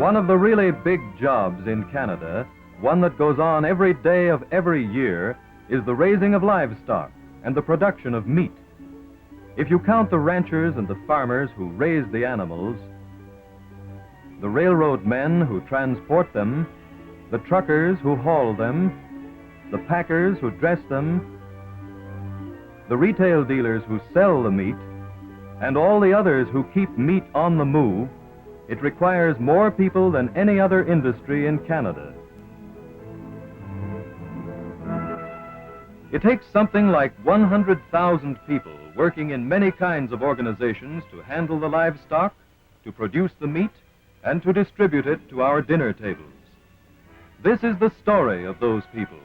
One of the really big jobs in Canada, one that goes on every day of every year, is the raising of livestock and the production of meat. If you count the ranchers and the farmers who raise the animals, the railroad men who transport them, the truckers who haul them, the packers who dress them, the retail dealers who sell the meat, and all the others who keep meat on the move, it requires more people than any other industry in Canada. It takes something like 100,000 people working in many kinds of organizations to handle the livestock, to produce the meat, and to distribute it to our dinner tables. This is the story of those people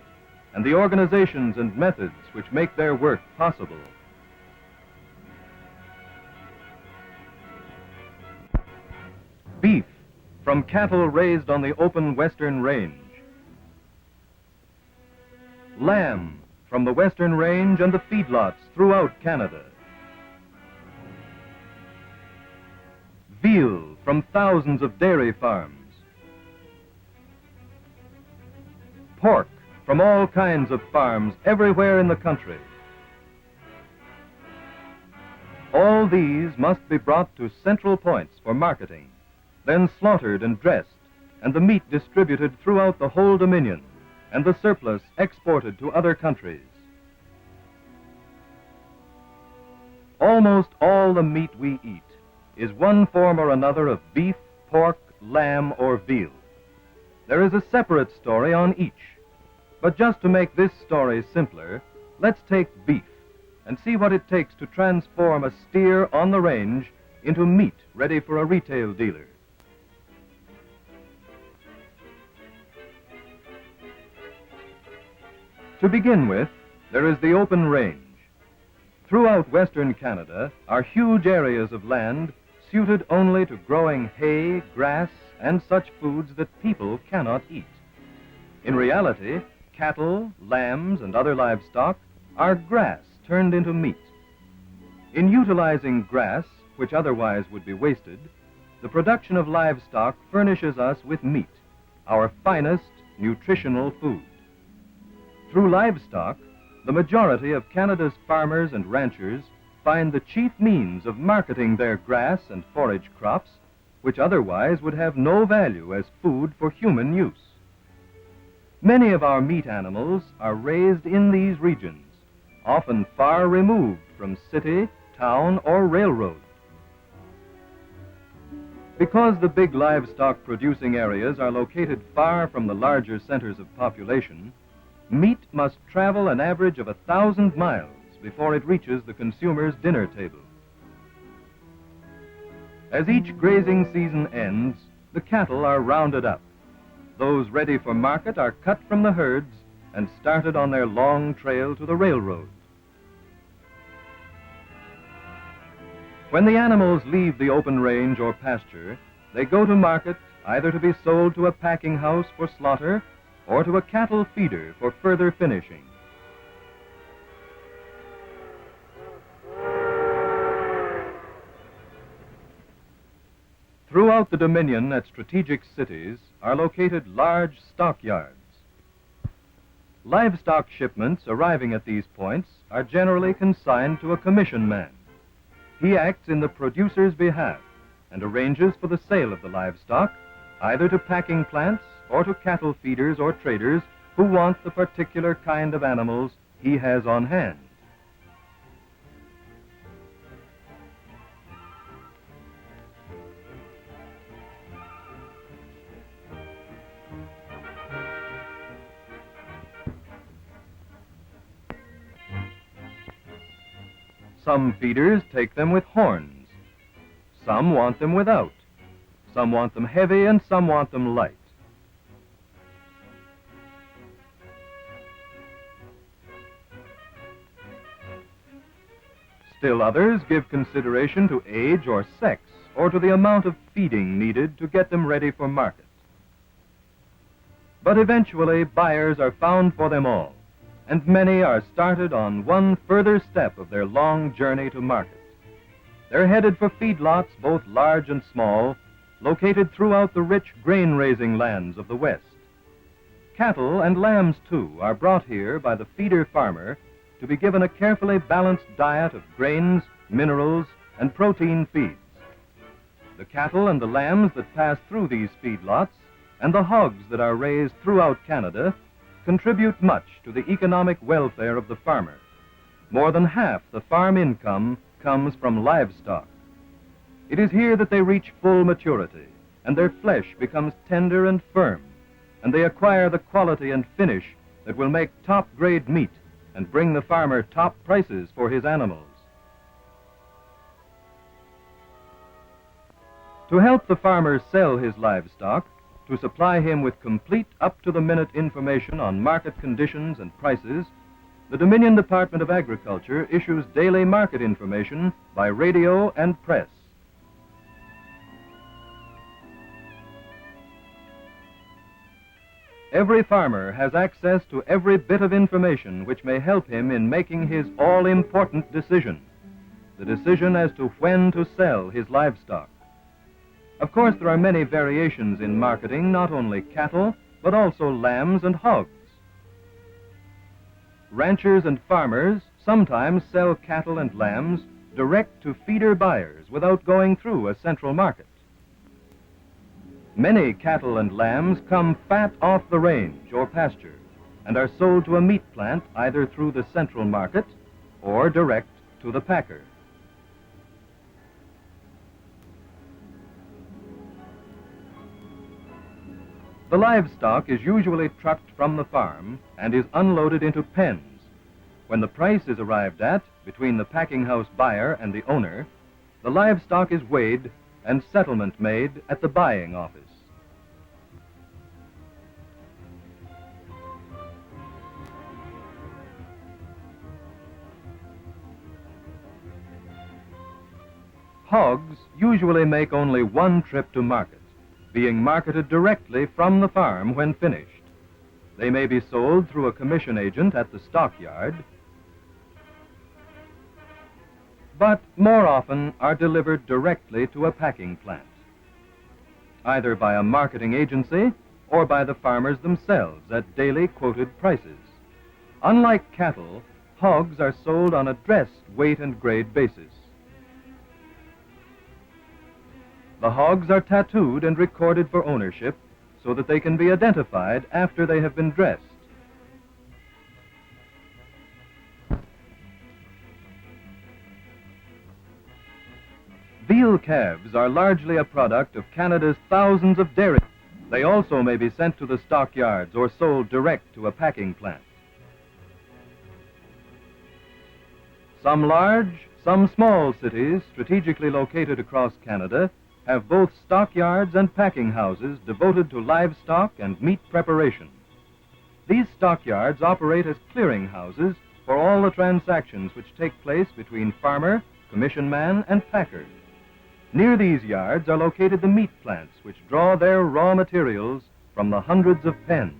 and the organizations and methods which make their work possible. Beef from cattle raised on the open western range. Lamb from the western range and the feedlots throughout Canada. Veal from thousands of dairy farms. Pork from all kinds of farms everywhere in the country. All these must be brought to central points for marketing, then slaughtered and dressed, and the meat distributed throughout the whole Dominion, and the surplus exported to other countries. Almost all the meat we eat is one form or another of beef, pork, lamb, or veal. There is a separate story on each, but just to make this story simpler, let's take beef and see what it takes to transform a steer on the range into meat ready for a retail dealer. To begin with, there is the open range. Throughout Western Canada are huge areas of land suited only to growing hay, grass, and such foods that people cannot eat. In reality, cattle, lambs, and other livestock are grass turned into meat. In utilizing grass, which otherwise would be wasted, the production of livestock furnishes us with meat, our finest nutritional food. Through livestock, the majority of Canada's farmers and ranchers find the chief means of marketing their grass and forage crops, which otherwise would have no value as food for human use. Many of our meat animals are raised in these regions, often far removed from city, town, or railroad. Because the big livestock producing areas are located far from the larger centers of population, meat must travel an average of 1,000 miles before it reaches the consumer's dinner table. As each grazing season ends, the cattle are rounded up. Those ready for market are cut from the herds and started on their long trail to the railroad. When the animals leave the open range or pasture, they go to market either to be sold to a packing house for slaughter or to a cattle feeder for further finishing. Throughout the Dominion at strategic cities are located large stockyards. Livestock shipments arriving at these points are generally consigned to a commission man. He acts in the producer's behalf and arranges for the sale of the livestock, either to packing plants or to cattle feeders or traders who want the particular kind of animals he has on hand. Some feeders take them with horns. Some want them without. Some want them heavy and some want them light. Still others give consideration to age or sex, or to the amount of feeding needed to get them ready for market. But eventually, buyers are found for them all, and many are started on one further step of their long journey to market. They're headed for feedlots, both large and small, located throughout the rich grain-raising lands of the West. Cattle and lambs, too, are brought here by the feeder farmer to be given a carefully balanced diet of grains, minerals, and protein feeds. The cattle and the lambs that pass through these feedlots and the hogs that are raised throughout Canada contribute much to the economic welfare of the farmer. More than half the farm income comes from livestock. It is here that they reach full maturity, and their flesh becomes tender and firm, and they acquire the quality and finish that will make top-grade meat and bring the farmer top prices for his animals. To help the farmer sell his livestock, to supply him with complete up-to-the-minute information on market conditions and prices, the Dominion Department of Agriculture issues daily market information by radio and press. Every farmer has access to every bit of information which may help him in making his all-important decision, the decision as to when to sell his livestock. Of course, there are many variations in marketing, not only cattle, but also lambs and hogs. Ranchers and farmers sometimes sell cattle and lambs direct to feeder buyers without going through a central market. Many cattle and lambs come fat off the range or pasture and are sold to a meat plant either through the central market or direct to the packer. The livestock is usually trucked from the farm and is unloaded into pens. When the price is arrived at between the packing house buyer and the owner, the livestock is weighed and settlement made at the buying office. Hogs usually make only one trip to market, being marketed directly from the farm when finished. They may be sold through a commission agent at the stockyard, but more often are delivered directly to a packing plant, either by a marketing agency or by the farmers themselves at daily quoted prices. Unlike cattle, hogs are sold on a dressed weight and grade basis. The hogs are tattooed and recorded for ownership so that they can be identified after they have been dressed. Veal calves are largely a product of Canada's thousands of dairies. They also may be sent to the stockyards or sold direct to a packing plant. Some large, some small cities strategically located across Canada have both stockyards and packing houses devoted to livestock and meat preparation. These stockyards operate as clearing houses for all the transactions which take place between farmer, commission man, and packer. Near these yards are located the meat plants which draw their raw materials from the hundreds of pens.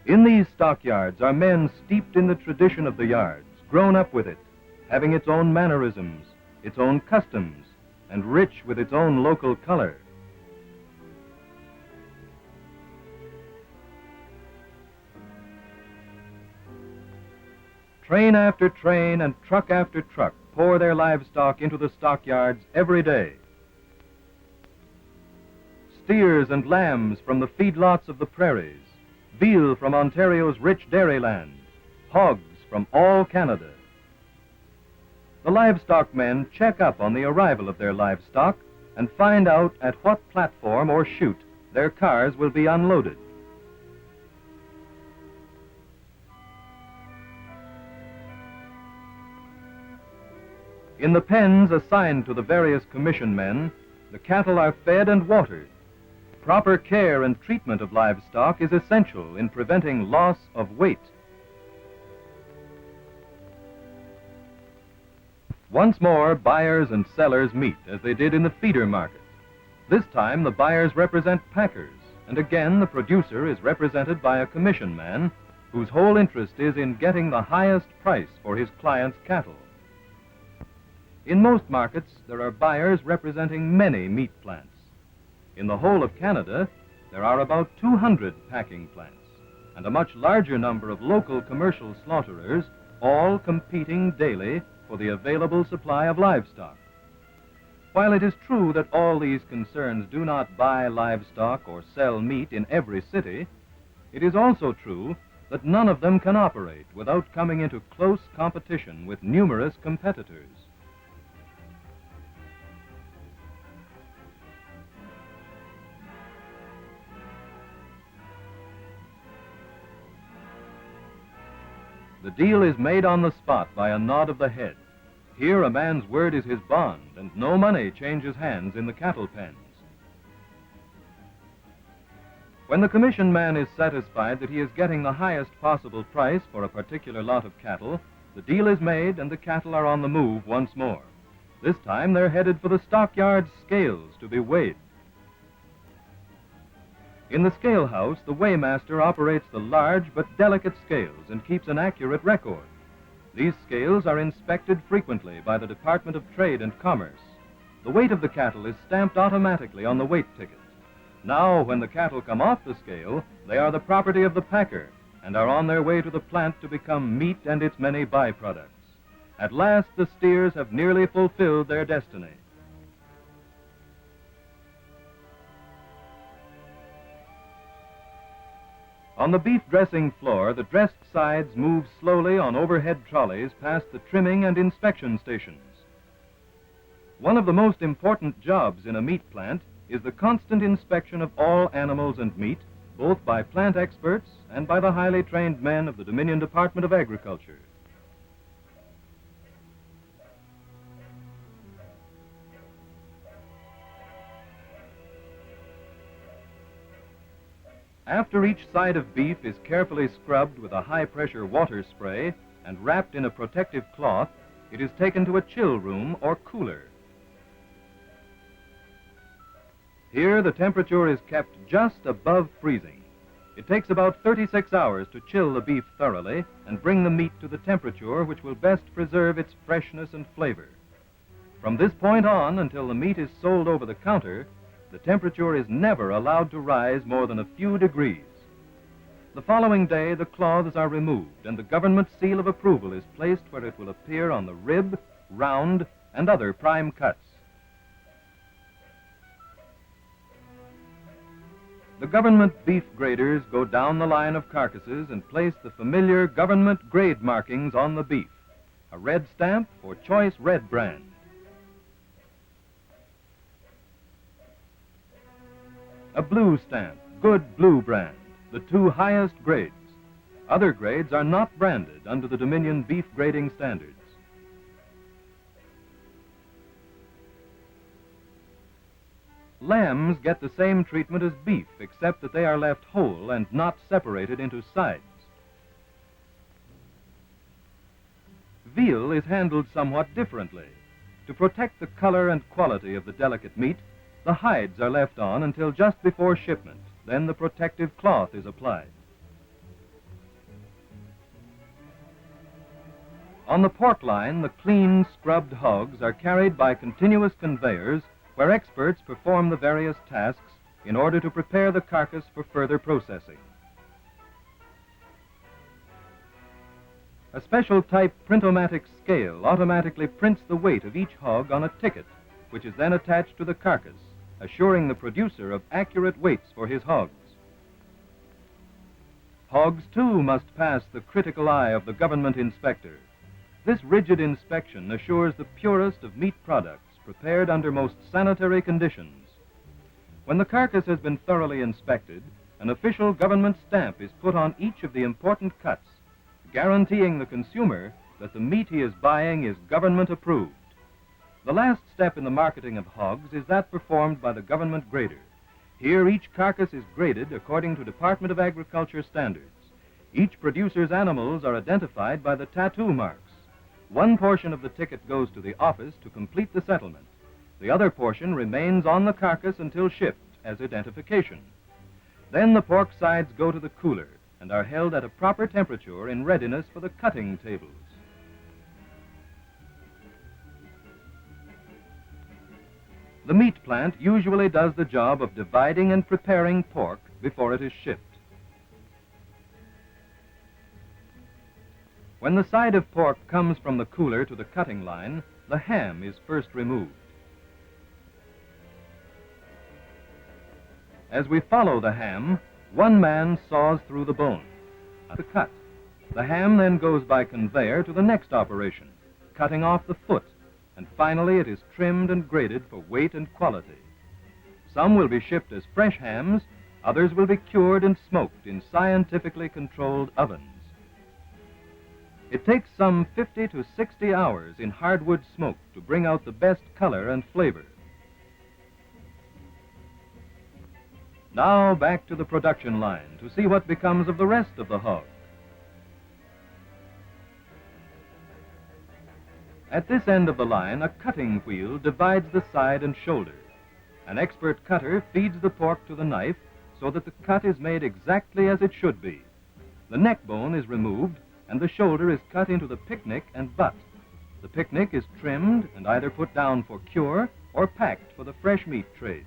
In these stockyards are men steeped in the tradition of the yards, grown up with it, having its own mannerisms, its own customs, and rich with its own local color. Train after train and truck after truck pour their livestock into the stockyards every day. Steers and lambs from the feedlots of the prairies, veal from Ontario's rich dairyland, hogs from all Canada. The livestock men check up on the arrival of their livestock and find out at what platform or chute their cars will be unloaded. In the pens assigned to the various commission men, the cattle are fed and watered. Proper care and treatment of livestock is essential in preventing loss of weight. Once more, buyers and sellers meet as they did in the feeder market. This time, the buyers represent packers, and again, the producer is represented by a commission man whose whole interest is in getting the highest price for his client's cattle. In most markets, there are buyers representing many meat plants. In the whole of Canada, there are about 200 packing plants, and a much larger number of local commercial slaughterers, all competing daily for the available supply of livestock. While it is true that all these concerns do not buy livestock or sell meat in every city, it is also true that none of them can operate without coming into close competition with numerous competitors. The deal is made on the spot by a nod of the head. Here a man's word is his bond, and no money changes hands in the cattle pens. When the commission man is satisfied that he is getting the highest possible price for a particular lot of cattle, the deal is made and the cattle are on the move once more. This time they're headed for the stockyard scales to be weighed. In the scale house, the weighmaster operates the large but delicate scales and keeps an accurate record. These scales are inspected frequently by the Department of Trade and Commerce. The weight of the cattle is stamped automatically on the weight ticket. Now, when the cattle come off the scale, they are the property of the packer and are on their way to the plant to become meat and its many byproducts. At last, the steers have nearly fulfilled their destiny. On the beef dressing floor, the dressed sides move slowly on overhead trolleys past the trimming and inspection stations. One of the most important jobs in a meat plant is the constant inspection of all animals and meat, both by plant experts and by the highly trained men of the Dominion Department of Agriculture. After each side of beef is carefully scrubbed with a high-pressure water spray and wrapped in a protective cloth, it is taken to a chill room or cooler. Here, the temperature is kept just above freezing. It takes about 36 hours to chill the beef thoroughly and bring the meat to the temperature which will best preserve its freshness and flavor. From this point on, until the meat is sold over the counter, the temperature is never allowed to rise more than a few degrees. The following day, the cloths are removed and the government seal of approval is placed where it will appear on the rib, round, and other prime cuts. The government beef graders go down the line of carcasses and place the familiar government grade markings on the beef, a red stamp for choice red brand. A blue stamp, good blue brand, the two highest grades. Other grades are not branded under the Dominion beef grading standards. Lambs get the same treatment as beef, except that they are left whole and not separated into sides. Veal is handled somewhat differently. To protect the color and quality of the delicate meat, the hides are left on until just before shipment. Then the protective cloth is applied. On the pork line, the clean, scrubbed hogs are carried by continuous conveyors where experts perform the various tasks in order to prepare the carcass for further processing. A special type printomatic scale automatically prints the weight of each hog on a ticket, which is then attached to the carcass, assuring the producer of accurate weights for his hogs. Hogs, too, must pass the critical eye of the government inspector. This rigid inspection assures the purest of meat products prepared under most sanitary conditions. When the carcass has been thoroughly inspected, an official government stamp is put on each of the important cuts, guaranteeing the consumer that the meat he is buying is government approved. The last step in the marketing of hogs is that performed by the government grader. Here, each carcass is graded according to Department of Agriculture standards. Each producer's animals are identified by the tattoo marks. One portion of the ticket goes to the office to complete the settlement. The other portion remains on the carcass until shipped as identification. Then the pork sides go to the cooler and are held at a proper temperature in readiness for the cutting tables. The meat plant usually does the job of dividing and preparing pork before it is shipped. When the side of pork comes from the cooler to the cutting line, the ham is first removed. As we follow the ham, one man saws through the bone, the cut. The ham then goes by conveyor to the next operation, cutting off the foot, and finally it is trimmed and graded for weight and quality. Some will be shipped as fresh hams, others will be cured and smoked in scientifically controlled ovens. It takes some 50 to 60 hours in hardwood smoke to bring out the best color and flavor. Now back to the production line to see what becomes of the rest of the hog. At this end of the line, a cutting wheel divides the side and shoulder. An expert cutter feeds the pork to the knife so that the cut is made exactly as it should be. The neck bone is removed and the shoulder is cut into the picnic and butt. The picnic is trimmed and either put down for cure or packed for the fresh meat trade.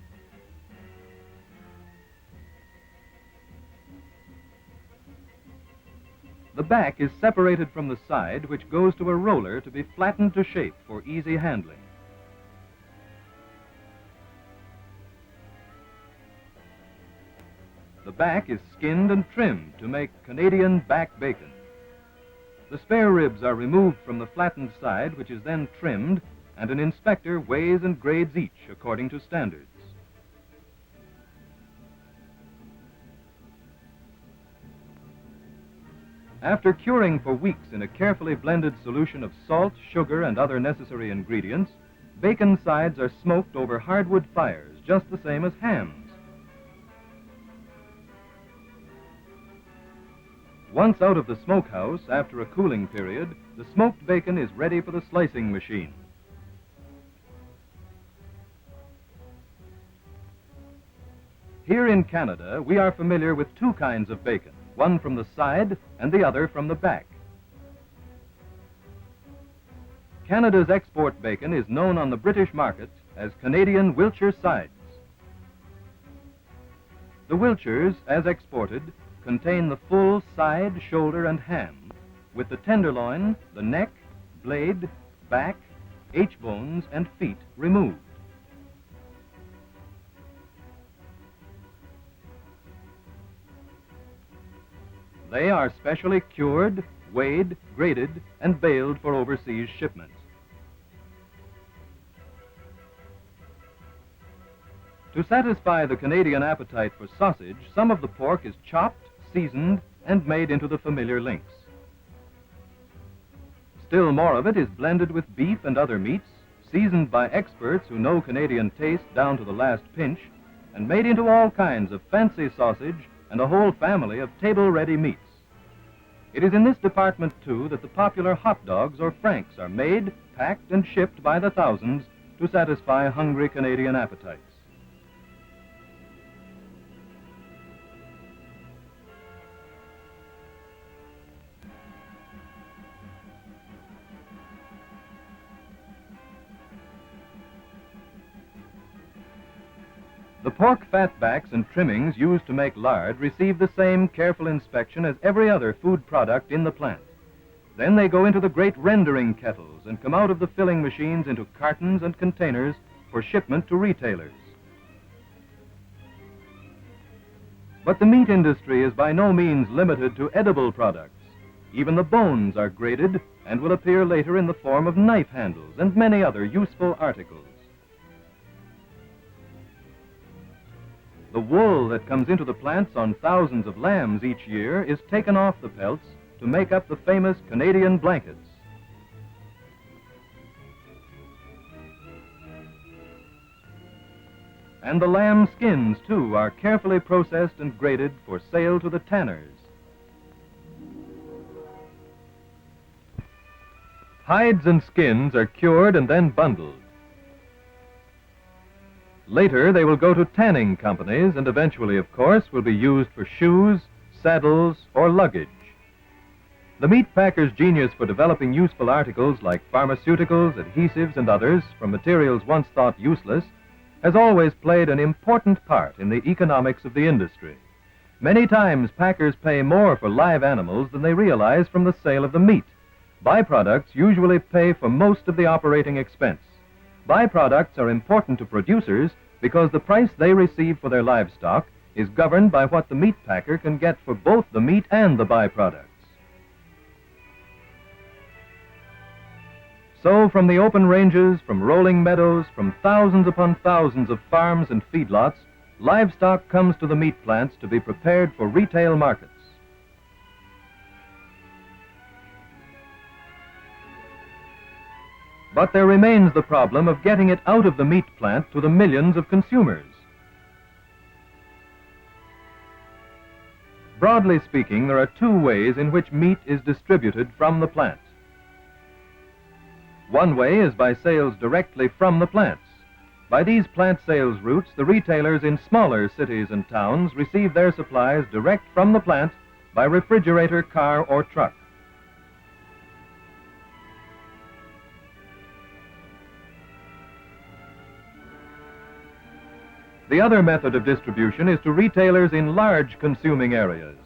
The back is separated from the side, which goes to a roller to be flattened to shape for easy handling. The back is skinned and trimmed to make Canadian back bacon. The spare ribs are removed from the flattened side, which is then trimmed, and an inspector weighs and grades each according to standards. After curing for weeks in a carefully blended solution of salt, sugar, and other necessary ingredients, bacon sides are smoked over hardwood fires, just the same as hams. Once out of the smokehouse, after a cooling period, the smoked bacon is ready for the slicing machine. Here in Canada, we are familiar with two kinds of bacon, one from the side and the other from the back. Canada's export bacon is known on the British market as Canadian Wiltshire sides. The Wiltshires, as exported, contain the full side, shoulder, and ham, with the tenderloin, the neck, blade, back, H-bones, and feet removed. They are specially cured, weighed, graded, and baled for overseas shipment. To satisfy the Canadian appetite for sausage, some of the pork is chopped, seasoned, and made into the familiar links. Still more of it is blended with beef and other meats, seasoned by experts who know Canadian taste down to the last pinch, and made into all kinds of fancy sausage and a whole family of table-ready meats. It is in this department, too, that the popular hot dogs or franks are made, packed, and shipped by the thousands to satisfy hungry Canadian appetites. The pork fatbacks and trimmings used to make lard receive the same careful inspection as every other food product in the plant. Then they go into the great rendering kettles and come out of the filling machines into cartons and containers for shipment to retailers. But the meat industry is by no means limited to edible products. Even the bones are graded and will appear later in the form of knife handles and many other useful articles. The wool that comes into the plants on thousands of lambs each year is taken off the pelts to make up the famous Canadian blankets. And the lamb skins, too, are carefully processed and graded for sale to the tanners. Hides and skins are cured and then bundled. Later, they will go to tanning companies and eventually, of course, will be used for shoes, saddles, or luggage. The meat packer's genius for developing useful articles like pharmaceuticals, adhesives, and others from materials once thought useless has always played an important part in the economics of the industry. Many times packers pay more for live animals than they realize from the sale of the meat. Byproducts usually pay for most of the operating expense. Byproducts are important to producers because the price they receive for their livestock is governed by what the meat packer can get for both the meat and the byproducts. So from the open ranges, from rolling meadows, from thousands upon thousands of farms and feedlots, livestock comes to the meat plants to be prepared for retail markets. But there remains the problem of getting it out of the meat plant to the millions of consumers. Broadly speaking, there are two ways in which meat is distributed from the plant. One way is by sales directly from the plants. By these plant sales routes, the retailers in smaller cities and towns receive their supplies direct from the plant by refrigerator, car, or truck. The other method of distribution is to retailers in large consuming areas.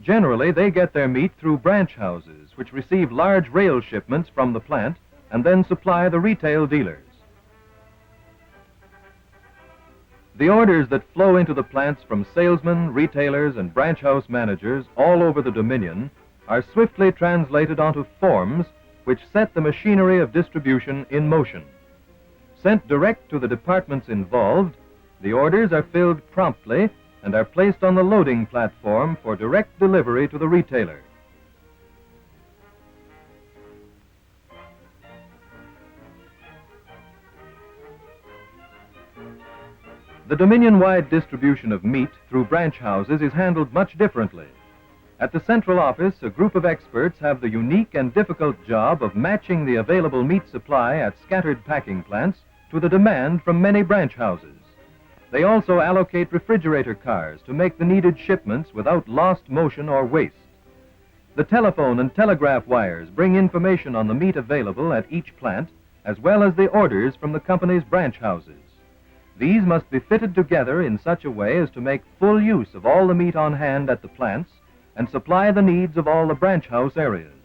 Generally, they get their meat through branch houses, which receive large rail shipments from the plant and then supply the retail dealers. The orders that flow into the plants from salesmen, retailers, and branch house managers all over the Dominion are swiftly translated onto forms which set the machinery of distribution in motion. Sent direct to the departments involved, the orders are filled promptly and are placed on the loading platform for direct delivery to the retailer. The Dominion-wide distribution of meat through branch houses is handled much differently. At the central office, a group of experts have the unique and difficult job of matching the available meat supply at scattered packing plants to the demand from many branch houses. They also allocate refrigerator cars to make the needed shipments without lost motion or waste. The telephone and telegraph wires bring information on the meat available at each plant, as well as the orders from the company's branch houses. These must be fitted together in such a way as to make full use of all the meat on hand at the plants and supply the needs of all the branch house areas.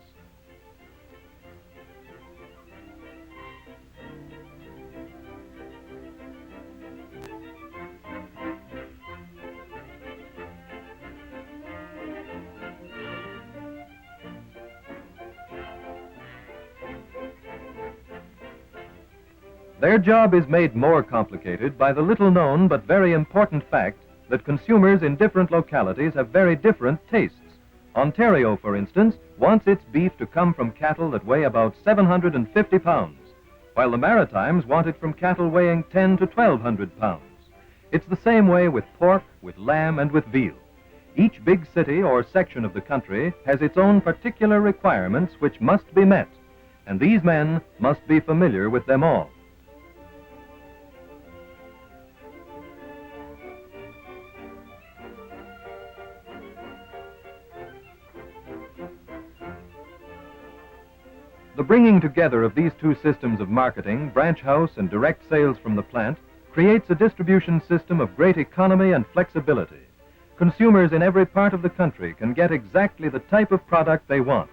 Their job is made more complicated by the little-known but very important fact that consumers in different localities have very different tastes. Ontario, for instance, wants its beef to come from cattle that weigh about 750 pounds, while the Maritimes want it from cattle weighing 10 to 1,200 pounds. It's the same way with pork, with lamb, and with veal. Each big city or section of the country has its own particular requirements which must be met, and these men must be familiar with them all. The bringing together of these two systems of marketing, branch house and direct sales from the plant, creates a distribution system of great economy and flexibility. Consumers in every part of the country can get exactly the type of product they want.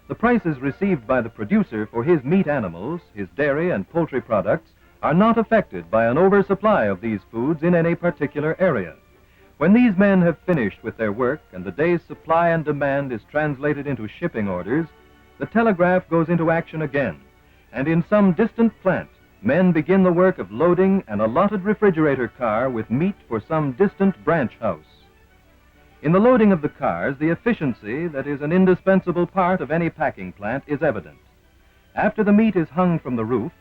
The prices received by the producer for his meat animals, his dairy and poultry products, are not affected by an oversupply of these foods in any particular area. When these men have finished with their work and the day's supply and demand is translated into shipping orders, the telegraph goes into action again, and in some distant plant, men begin the work of loading an allotted refrigerator car with meat for some distant branch house. In the loading of the cars, the efficiency that is an indispensable part of any packing plant is evident. After the meat is hung from the roof,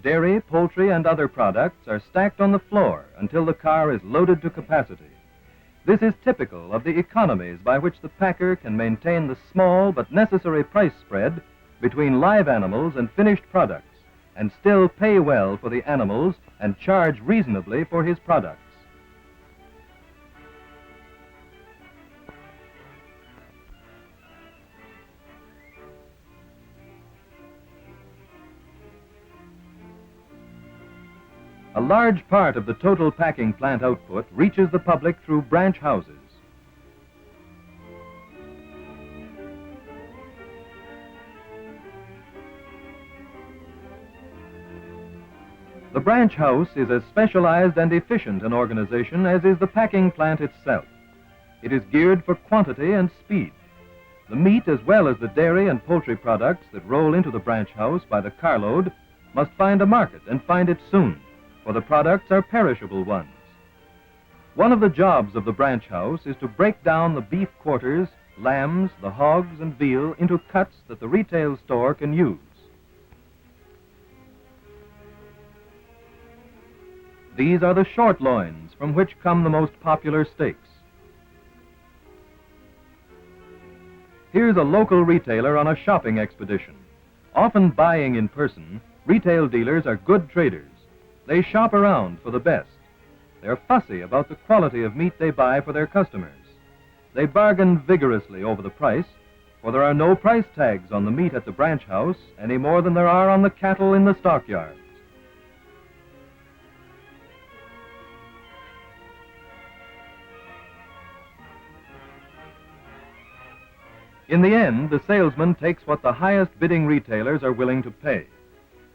dairy, poultry, and other products are stacked on the floor until the car is loaded to capacity. This is typical of the economies by which the packer can maintain the small but necessary price spread between live animals and finished products, and still pay well for the animals and charge reasonably for his products. A large part of the total packing plant output reaches the public through branch houses. The branch house is as specialized and efficient an organization as is the packing plant itself. It is geared for quantity and speed. The meat, as well as the dairy and poultry products that roll into the branch house by the carload, must find a market and find it soon, for the products are perishable ones. One of the jobs of the branch house is to break down the beef quarters, lambs, the hogs, and veal into cuts that the retail store can use. These are the short loins from which come the most popular steaks. Here's a local retailer on a shopping expedition. Often buying in person, retail dealers are good traders. They shop around for the best. They're fussy about the quality of meat they buy for their customers. They bargain vigorously over the price, for there are no price tags on the meat at the branch house any more than there are on the cattle in the stockyards. In the end, the salesman takes what the highest bidding retailers are willing to pay.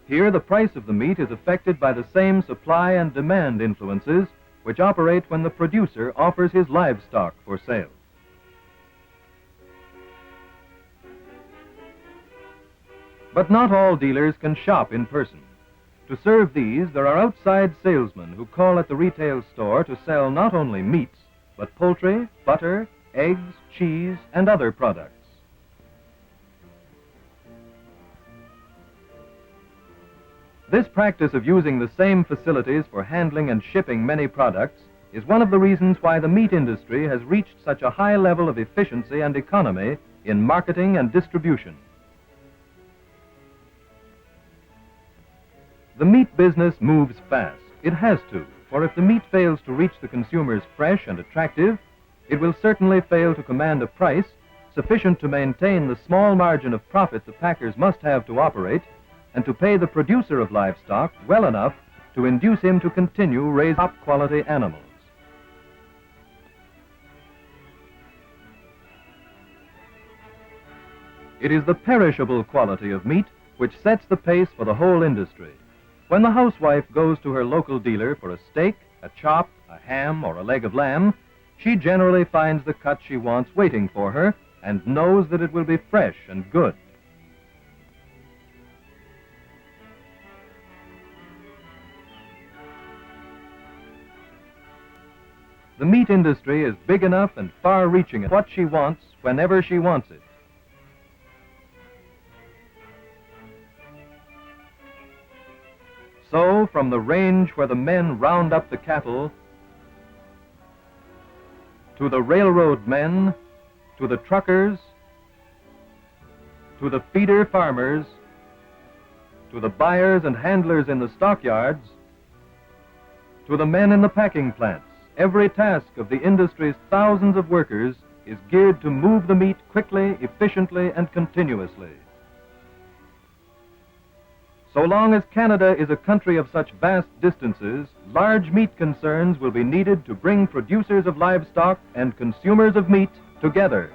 Here, the price of the meat is affected by the same supply and demand influences which operate when the producer offers his livestock for sale. But not all dealers can shop in person. To serve these, there are outside salesmen who call at the retail store to sell not only meats, but poultry, butter, eggs, cheese, and other products. This practice of using the same facilities for handling and shipping many products is one of the reasons why the meat industry has reached such a high level of efficiency and economy in marketing and distribution. The meat business moves fast. It has to, for if the meat fails to reach the consumers fresh and attractive, it will certainly fail to command a price sufficient to maintain the small margin of profit the packers must have to operate and to pay the producer of livestock well enough to induce him to continue raising top-quality animals. It is the perishable quality of meat which sets the pace for the whole industry. When the housewife goes to her local dealer for a steak, a chop, a ham, or a leg of lamb, she generally finds the cut she wants waiting for her and knows that it will be fresh and good. The meat industry is big enough and far-reaching at what she wants whenever she wants it. So, from the range where the men round up the cattle, to the railroad men, to the truckers, to the feeder farmers, to the buyers and handlers in the stockyards, to the men in the packing plants, every task of the industry's thousands of workers is geared to move the meat quickly, efficiently, and continuously. So long as Canada is a country of such vast distances, large meat concerns will be needed to bring producers of livestock and consumers of meat together.